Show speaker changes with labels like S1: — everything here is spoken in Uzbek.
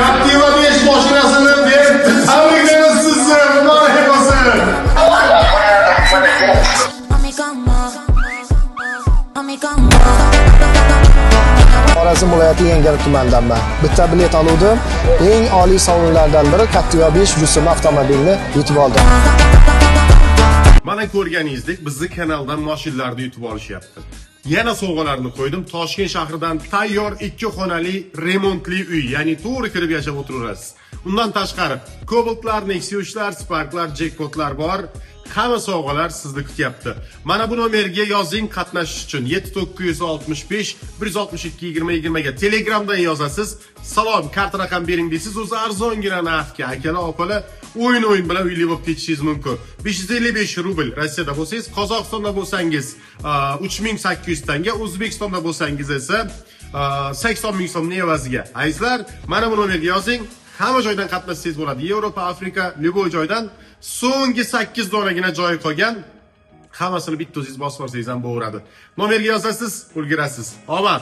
S1: Captiva 5 mashinasini berib tabriklaymiz sizni. Muborak bo'lsin.
S2: Xorazm viloyati Yangi tumanidanman. Bitta bilet oluvdim. Eng oliy sovrinlardan biri Captiva 5 rusumli avtomobilni yutib oldim.
S1: Mana ko'rganingizdek, bizni kanaldan mashinalarni yutib olishyapti. Yana sovg'alarni qo'ydim. Toshkent shahridan tayyor 2 xonali remontli uy, ya'ni to'g'ri kirib yashab o'tirasiz. Undan tashqari Cobalt'lar, Nexia'lar, Spark'lar, Jackpot'lar bor. Hamma sovg'alar sizni kutyapti. Mana bu nomerga yozing qatnashish uchun 7965 162 20 ga Telegramdan yozasiz. Salom, kart raqam bering deysiz, o'zi arzongina narxga akalar, opalar o'yin bilan uyli bo'lib ketishingiz mumkin. 555 rubl Rossiyada bo'lsangiz, Qozog'istonda bo'lsangiz 3800 tanga, O'zbekistonda bo'lsangiz esa 80 ming so'mning evaziga. Azizlar, mana bu nomerga yozing. Hamma joydan qatnashsangiz bo'ladi. Yevropa, Afrika, любой joydan. So'nggi 8 donagina joyi qolgan. Hammasini bitta o'zingiz bosib olsangiz ham bo'laveradi. Nomerga yozasiz, ulgurasiz. Omad.